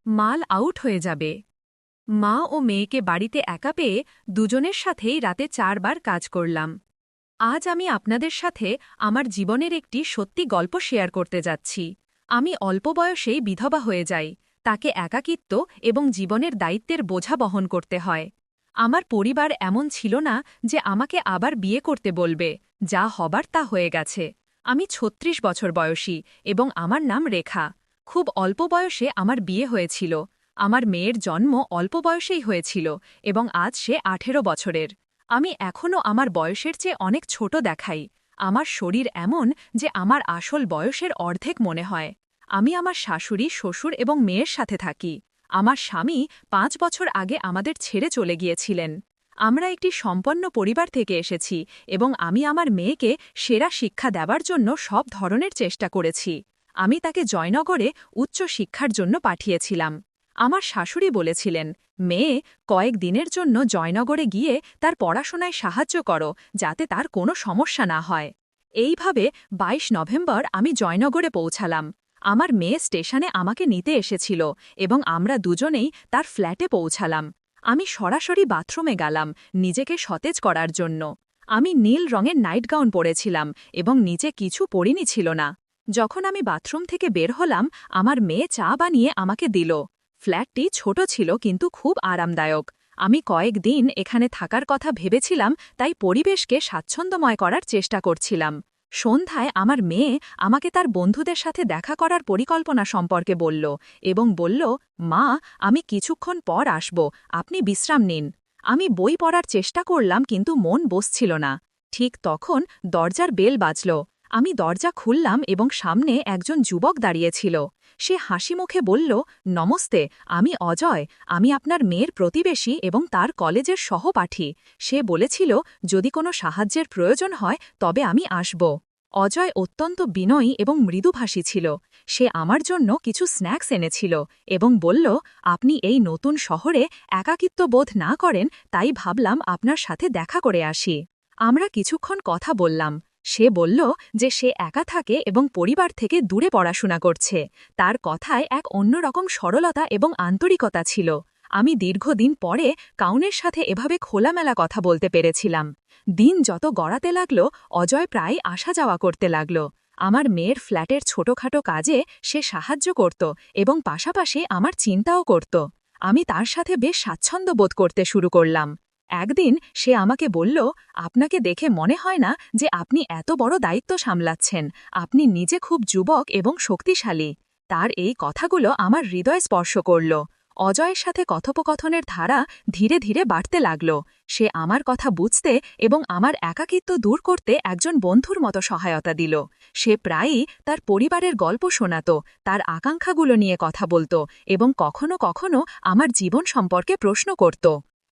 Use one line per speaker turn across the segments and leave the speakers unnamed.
মাল আউট হয়ে যাবে। মা ও মেয়েকে বাড়িতে একা পেয়ে দুজনের সাথেই রাতে 4 বার কাজ করলাম। আজ আমি আপনাদের সাথে আমার জীবনের একটি সত্যি গল্প শেয়ার করতে যাচ্ছি। আমি অল্প বয়সেই বিধবা হয়ে যাই, তাকে একাকিত্ব এবং জীবনের দায়িত্বের বোঝা বহন করতে হয়। আমার পরিবার এমন ছিল না যে আমাকে আবার বিয়ে করতে বলবে, যা হবার তা হয়ে গেছে। আমি ৩৬ বছর বয়সী এবং আমার নাম রেখা। খুব অল্প বয়সে আমার বিয়ে হয়েছিল। আমার মেয়ের জন্ম অল্প বয়সেই হয়েছিল এবং আজ সে ১৮ বছরের। আমি এখনও আমার বয়সের চেয়ে অনেক ছোট দেখাই। আমার শরীর এমন যে আমার আসল বয়সের অর্ধেক মনে হয়। আমি আমার শাশুড়ি, শ্বশুর এবং মেয়ের সাথে থাকি। আমার স্বামী ৫ বছর আগে আমাদের ছেড়ে চলে গিয়েছিলেন। আমরা একটি সম্পন্ন পরিবার থেকে এসেছি এবং আমি আমার মেয়েকে সেরা শিক্ষা দেবার জন্য সব ধরনের চেষ্টা করেছি। আমি তাকে জয়নগরে উচ্চ শিক্ষার জন্য পাঠিয়েছিলাম। আমার শাশুড়ি বলেছিলেন, মেয়ে, কয়েক দিনের জন্য জয়নগরে গিয়ে তার পড়াশোনায় সাহায্য করো, যাতে তার কোনো সমস্যা না হয়। এইভাবে ২২ নভেম্বর আমি জয়নগরে পৌঁছালাম। আমার মেয়ে স্টেশনে আমাকে নিতে এসেছিল এবং আমরা দুজনেই তার ফ্ল্যাটে পৌঁছালাম। আমি সরাসরি বাথরুমে গেলাম নিজেকে সতেজ করার জন্য। আমি নীল রঙের নাইট গাউন পরেছিলাম এবং নিচে কিছু পরিনি ছিল না। যখন আমি বাথরুম থেকে বের হলাম, আমার মেয়ে চা বানিয়ে আমাকে দিল। ফ্ল্যাটটি ছোট ছিল কিন্তু খুব আরামদায়ক। আমি কয়েকদিন এখানে থাকার কথা ভেবেছিলাম, তাই পরিবেশকে স্বাচ্ছন্দ্যময় করার চেষ্টা করছিলাম। সন্ধ্যায় আমার মেয়ে আমাকে তার বন্ধুদের সাথে দেখা করার পরিকল্পনা সম্পর্কে বলল এবং বলল, মা, আমি কিছুক্ষণ পর আসব, আপনি বিশ্রাম নিন। আমি বই পড়ার চেষ্টা করলাম কিন্তু মন বসছিল না। ঠিক তখন দরজার বেল বাজল। আমি দরজা খুললাম এবং সামনে একজন যুবক দাঁড়িয়েছিল। সে হাসিমুখে বলল, নমস্তে, আমি অজয়। আমি আপনার মেয়ের প্রতিবেশী এবং তার কলেজের সহপাঠী। সে বলেছিল যদি কোনো সাহায্যের প্রয়োজন হয় তবে আমি আসব। অজয় অত্যন্ত বিনয়ী এবং মৃদুভাষী ছিল। সে আমার জন্য কিছু স্ন্যাক্স এনেছিল এবং বলল, আপনি এই নতুন শহরে একাকিত্ব বোধ না করেন, তাই ভাবলাম আপনার সাথে দেখা করে আসি। আমরা কিছুক্ষণ কথা বললাম। সে বলল যে সে একা থাকে এবং পরিবার থেকে দূরে পড়াশোনা করছে। তার কথায় এক অন্যরকম সরলতা এবং আন্তরিকতা ছিল। আমি দীর্ঘদিন পরে কাউনের সাথে এভাবে খোলামেলা কথা বলতে পেরেছিলাম। দিন যত গড়াতে লাগল, অজয় প্রায় আসা যাওয়া করতে লাগল। আমার মেয়ের ফ্ল্যাটের ছোটখাটো কাজে সে সাহায্য করত এবং পাশাপাশি আমার চিন্তাও করত। আমি তার সাথে বেশ স্বাচ্ছন্দ্য বোধ করতে শুরু করলাম। একদিন সে আমাকে বলল, আপনাকে দেখে মনে হয় না যে আপনি এত বড় দায়িত্ব সামলাচ্ছেন। আপনি নিজে খুব যুবক এবং শক্তিশালী। তার এই কথাগুলো আমার হৃদয় স্পর্শ করল। অজয়ের সাথে কথোপকথনের ধারা ধীরে ধীরে বাড়তে লাগল। সে আমার কথা বুঝতে এবং আমার একাকিত্ব দূর করতে একজন বন্ধুর মতো সহায়তা দিল। সে প্রায়ই তার পরিবারের গল্প শোনাত, তার আকাঙ্ক্ষাগুলো নিয়ে কথা বলত এবং কখনো কখনো আমার জীবন সম্পর্কে প্রশ্ন করত।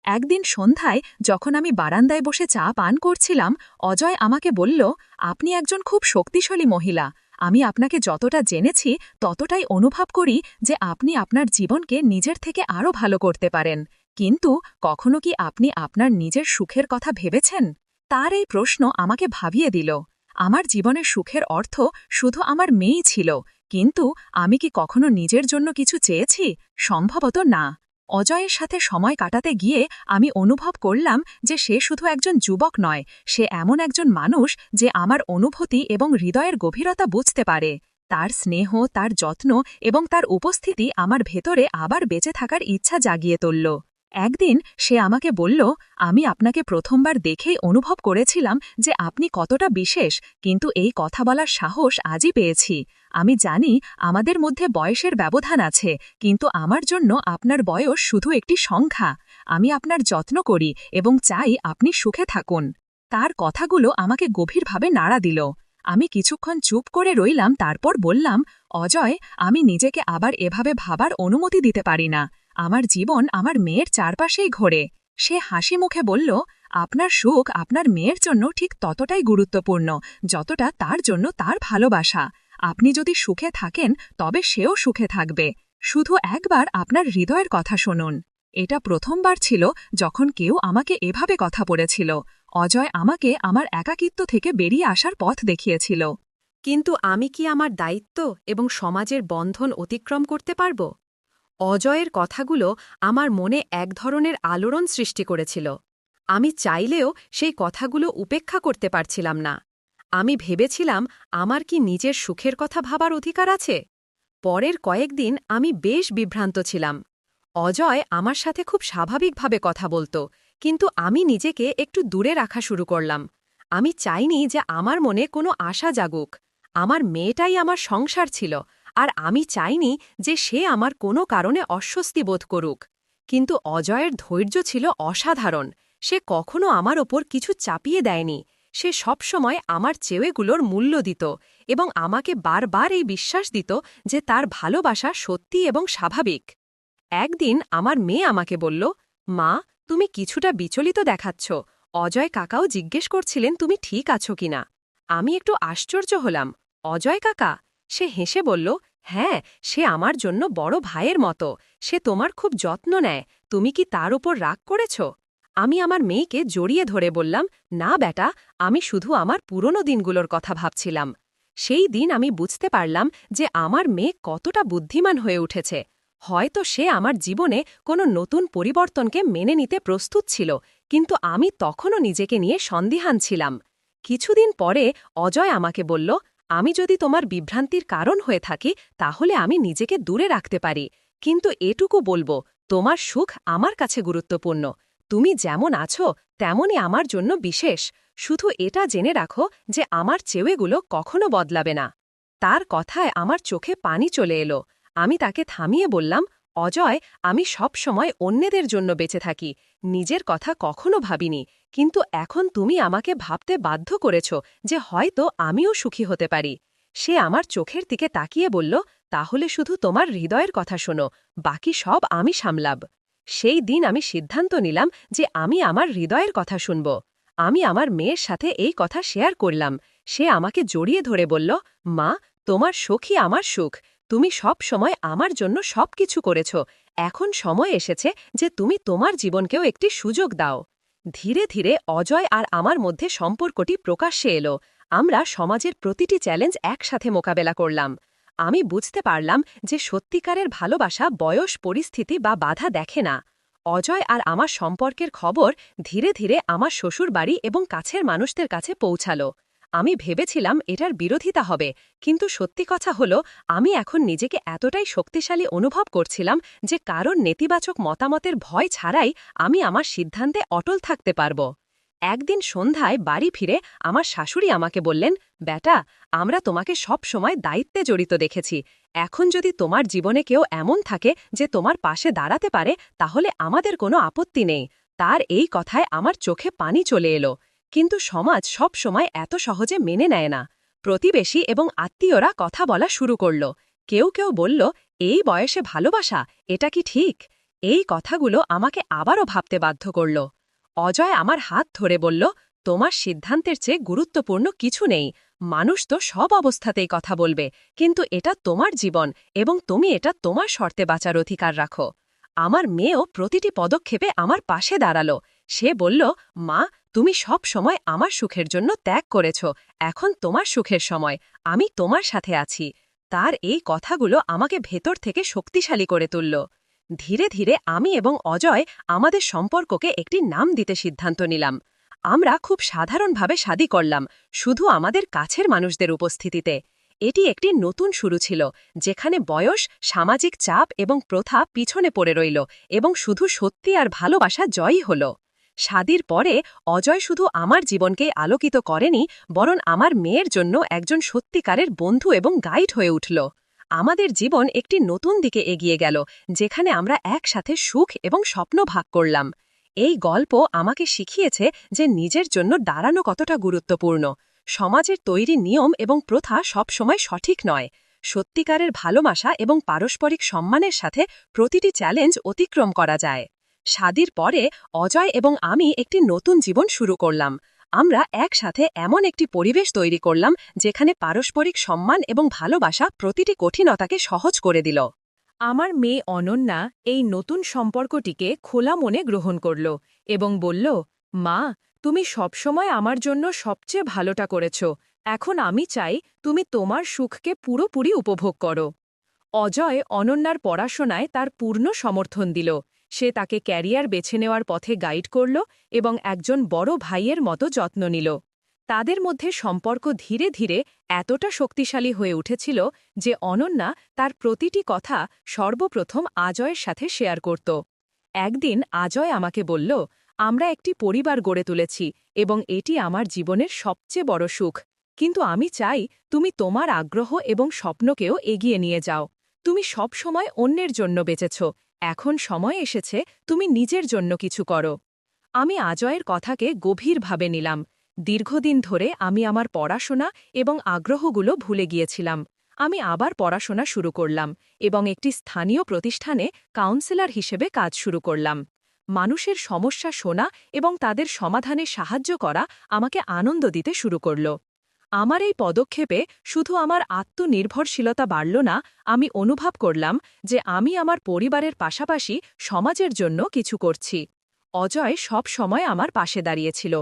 একদিন সন্ধ্যায় যখন আমি বারান্দায় বসে চা পান করছিলাম, অজয় আমাকে বলল, আপনি একজন খুব শক্তিশালী মহিলা। আমি আপনাকে যতটা জেনেছি ততটাই অনুভব করি যে আপনি আপনার জীবনকে নিজের থেকে আরও ভালো করতে পারেন। কিন্তু কখনো কি আপনি আপনার নিজের সুখের কথা ভেবেছেন? তার এই প্রশ্ন আমাকে ভাবিয়ে দিল। আমার জীবনের সুখের অর্থ শুধু আমার মেয়েই ছিল, কিন্তু আমি কি কখনো নিজের জন্য কিছু চেয়েছি? সম্ভবত না। অজয়ের সাথে সময় কাটাতে গিয়ে আমি অনুভব করলাম যে সে শুধু একজন যুবক নয়, সে এমন একজন মানুষ যে আমার অনুভূতি এবং হৃদয়ের গভীরতা বুঝতে পারে। তার স্নেহ, তার যত্ন এবং তার উপস্থিতি আমার ভেতরে আবার বেঁচে থাকার ইচ্ছা জাগিয়ে তুলল। একদিন সে আমাকে বলল, আমি আপনাকে প্রথমবার দেখেই অনুভব করেছিলাম যে আপনি কতটা বিশেষ, কিন্তু এই কথা বলার সাহস আজই পেয়েছি। আমি জানি আমাদের মধ্যে বয়সের ব্যবধান আছে, কিন্তু আমার জন্য আপনার বয়স শুধু একটি সংখ্যা। আমি আপনার যত্ন করি এবং চাই আপনি সুখে থাকুন। তার কথাগুলো আমাকে গভীরভাবে নাড়া দিল। আমি কিছুক্ষণ চুপ করে রইলাম, তারপর বললাম, অজয়, আমি নিজেকে আবার এভাবে ভাবার অনুমতি দিতে পারি না। আমার জীবন আমার মেয়ের চারপাশেই ঘোরে। সে হাসি মুখে বলল, আপনার সুখ আপনার মেয়ের জন্য ঠিক ততটাই গুরুত্বপূর্ণ যতটা তার জন্য তার ভালোবাসা। আপনি যদি সুখে থাকেন তবে সেও সুখে থাকবে। শুধু একবার আপনার হৃদয়ের কথা শুনুন। এটা প্রথমবার ছিল যখন কেউ আমাকে এভাবে কথা বলেছিল। অজয় আমাকে আমার একাকিত্ব থেকে বেরিয়ে আসার পথ দেখিয়েছিল। কিন্তু আমি কি আমার দায়িত্ব এবং সমাজের বন্ধন অতিক্রম করতে পারব? অজয়ের কথাগুলো আমার মনে এক ধরনের আলোড়ন সৃষ্টি করেছিল। আমি চাইলেও সেই কথাগুলো উপেক্ষা করতে পারছিলাম না। আমি ভেবেছিলাম, আমার কি নিজের সুখের কথা ভাবার অধিকার আছে? পরের কয়েকদিন আমি বেশ বিভ্রান্ত ছিলাম। অজয় আমার সাথে খুব স্বাভাবিকভাবে কথা বলত, কিন্তু আমি নিজেকে একটু দূরে রাখা শুরু করলাম। আমি চাইনি যে আমার মনে কোনো আশা জাগুক। আমার মেয়েটাই আমার সংসার ছিল, আর আমি চাইনি যে সে আমার কোনো কারণে অস্বস্তি বোধ করুক। কিন্তু অজয়ের ধৈর্য ছিল অসাধারণ। সে কখনো আমার ওপর কিছু চাপিয়ে দেয়নি। সে সবসময় আমার চেয়েগুলোর মূল্য দিত এবং আমাকে বারবার এই বিশ্বাস দিত যে তার ভালোবাসা সত্যি এবং স্বাভাবিক। একদিন আমার মেয়ে আমাকে বলল, মা, তুমি কিছুটা বিচলিত দেখাচ্ছ। অজয় কাকাও জিজ্ঞেস করছিলেন তুমি ঠিক আছো কিনা। আমি একটু আশ্চর্য হলাম। অজয় কাকা? সে হেসে বলল, হ্যাঁ, সে আমার জন্য বড় ভাইয়ের মতো। সে তোমার খুব যত্ন নেয়। তুমি কি তার উপর রাগ করেছ? আমি আমার মেয়েকে জড়িয়ে ধরে বললাম, না বেটা, আমি শুধু আমার পুরনো দিনগুলোর কথা ভাবছিলাম। সেই দিন আমি বুঝতে পারলাম যে আমার মেয়ে কতটা বুদ্ধিমান হয়ে উঠেছে। হয়তো সে আমার জীবনে কোনো নতুন পরিবর্তনকে মেনে নিতে প্রস্তুত ছিল, কিন্তু আমি তখনও নিজেকে নিয়ে সন্দিহান ছিলাম। কিছুদিন পরে অজয় আমাকে বলল, আমি যদি তোমার বিভ্রান্তির কারণ হয়ে থাকি তাহলে আমি নিজেকে দূরে রাখতে পারি, কিন্তু এটুকু বলবো, তোমার সুখ আমার কাছে গুরুত্বপূর্ণ। তুমি যেমন আছো তেমনই আমার জন্য বিশেষ। শুধু এটা জেনে রাখো যে আমার চেয়েগুলো কখনো বদলাবে না। তার কথায় আমার চোখে পানি চলে এলো। আমি তাকে থামিয়ে বললাম, অজয়, আমি সব সময় অন্যদের জন্য বেঁচে থাকি, নিজের কথা কখনো ভাবিনি। কিন্তু এখন তুমি আমাকে ভাবতে বাধ্য করেছ যে হয়তো আমিও সুখী হতে পারি। সে আমার চোখের দিকে তাকিয়ে বলল, তাহলে শুধু তোমার হৃদয়ের কথা শোনো, বাকি সব আমি সামলাব। সেই দিন আমি সিদ্ধান্ত নিলাম যে আমি আমার হৃদয়ের কথা শুনব। আমি আমার মেয়ের সাথে এই কথা শেয়ার করলাম। সে আমাকে জড়িয়ে ধরে বলল, মা, তোমার সুখই আমার সুখ। তুমি সব সময় আমার জন্য সবকিছু করেছ। এখন সময় এসেছে যে তুমি তোমার জীবনকেও একটি সুযোগ দাও। ধীরে ধীরে অজয় আর আমার মধ্যে সম্পর্কটি প্রকাশ্যে এলো। আমরা সমাজের প্রতিটি চ্যালেঞ্জ একসাথে মোকাবেলা করলাম। আমি বুঝতে পারলাম যে সত্যিকারের ভালোবাসা বয়স, পরিস্থিতি বা বাধা দেখে না। অজয় আর আমার সম্পর্কের খবর ধীরে ধীরে আমার শ্বশুর বাড়ি এবং কাছের মানুষদের কাছে পৌঁছালো। আমি ভেবেছিলাম এটার বিরোধিতা হবে, কিন্তু সত্যি কথা হলো, আমি এখন নিজেকে এতটাই শক্তিশালী অনুভব করছিলাম যে কারণ নেতিবাচক মতামতের ভয় ছাড়াই আমি আমার সিদ্ধান্তে অটল থাকতে পারব। একদিন সন্ধ্যায় বাড়ি ফিরে আমার শাশুড়ি আমাকে বললেন, বেটা, আমরা তোমাকে সব সময় দায়িত্বে জড়িত দেখেছি। এখন যদি তোমার জীবনে কেউ এমন থাকে যে তোমার পাশে দাঁড়াতে পারে, তাহলে আমাদের কোনো আপত্তি নেই। তার এই কথায় আমার চোখে পানি চলে এলো। কিন্তু সমাজ সব সময় এত সহজে মেনে নেয় না। প্রতিবেশী এবং আত্মীয়রা কথা বলা শুরু করল। কেউ কেউ বলল, এই বয়সে ভালোবাসা, এটা কি ঠিক? এই কথাগুলো আমাকে আবারও ভাবতে বাধ্য করল। অজয় আমার হাত ধরে বলল, তোমার সিদ্ধান্তের চেয়ে গুরুত্বপূর্ণ কিছু নেই। মানুষ তো সব অবস্থাতেই কথা বলবে, কিন্তু এটা তোমার জীবন এবং তুমি এটা তোমার শর্তে বাঁচার অধিকার রাখো। আমার মেয়েও প্রতিটি পদক্ষেপে আমার পাশে দাঁড়ালো। সে বলল, মা, তুমি সব সময় আমার সুখের জন্য ত্যাগ করেছ। এখন তোমার সুখের সময়, আমি তোমার সাথে আছি। তার এই কথাগুলো আমাকে ভেতর থেকে শক্তিশালী করে তুলল। ধীরে ধীরে আমি এবং অজয় আমাদের সম্পর্ককে একটি নাম দিতে সিদ্ধান্ত নিলাম। আমরা খুব সাধারণভাবে শাদী করলাম, শুধু আমাদের কাছের মানুষদের উপস্থিতিতে। এটি একটি নতুন শুরু ছিল, যেখানে বয়স, সামাজিক চাপ এবং প্রথা পিছনে পড়ে রইল এবং শুধু সত্যি আর ভালোবাসা জয়ই হল। শাদীর পরে অজয় শুধু আমার জীবনকেই আলোকিত করেনি, বরং আমার মেয়ের জন্য একজন সত্যিকারের বন্ধু এবং গাইড হয়ে উঠল। আমাদের জীবন একটি নতুন দিকে এগিয়ে গেল, যেখানে আমরা একসাথে সুখ এবং স্বপ্ন ভাগ করলাম। এই গল্প আমাকে শিখিয়েছে যে নিজের জন্য দাঁড়ানো কতটা গুরুত্বপূর্ণ। সমাজের তৈরি নিয়ম এবং প্রথা সবসময় সঠিক নয়। সত্যিকারের ভালোবাসা এবং পারস্পরিক সম্মানের সাথে প্রতিটি চ্যালেঞ্জ অতিক্রম করা যায়। শাদীর পরে অজয় এবং আমি একটি নতুন জীবন শুরু করলাম। আমরা একসাথে এমন একটি পরিবেশ তৈরি করলাম যেখানে পারস্পরিক সম্মান এবং ভালোবাসা প্রতিটি কঠিনতাকে সহজ করে দিল। আমার মেয়ে অনন্যা এই নতুন সম্পর্কটিকে খোলা মনে গ্রহণ করল এবং বলল, মা, তুমি সবসময় আমার জন্য সবচেয়ে ভালোটা করেছ। এখন আমি চাই তুমি তোমার সুখকে পুরোপুরি উপভোগ করো। অজয় অনন্যার পড়াশোনায় তার পূর্ণ সমর্থন দিল। সে তাকে ক্যারিয়ার বেছে নেওয়ার পথে গাইড করল এবং একজন বড় ভাইয়ের মতো যত্ন নিল। তাদের মধ্যে সম্পর্ক ধীরে ধীরে এতটা শক্তিশালী হয়ে উঠেছিল যে অনন্যা তার প্রতিটি কথা সর্বপ্রথম আজয়ের সাথে শেয়ার করত। একদিন আজয় আমাকে বলল, আমরা একটি পরিবার গড়ে তুলেছি এবং এটি আমার জীবনের সবচেয়ে বড় সুখ। কিন্তু আমি চাই তুমি তোমার আগ্রহ এবং স্বপ্নকেও এগিয়ে নিয়ে যাও। তুমি সব সময় অন্যের জন্য বেঁচেছ, এখন সময় এসেছে তুমি নিজের জন্য কিছু করো। আমি আজয়ের কথাকে গভীরভাবে নিলাম। দীর্ঘদিন ধরে আমি আমার পড়াশোনা এবং আগ্রহগুলো ভুলে গিয়েছিলাম। আমি আবার পড়াশোনা শুরু করলাম এবং একটি স্থানীয় প্রতিষ্ঠানে কাউন্সেলর হিসেবে কাজ শুরু করলাম। মানুষের সমস্যা শোনা এবং তাদের সমাধানে সাহায্য করা আমাকে আনন্দ দিতে শুরু করল। আমার এই পদক্ষেপে শুধু আমার আত্মনির্ভরশীলতা বাড়ল না, আমি অনুভব করলাম যে আমি আমার পরিবারের পাশাপাশি সমাজের জন্য কিছু করছি। অজয় সব সময় আমার পাশে দাঁড়িয়েছিল।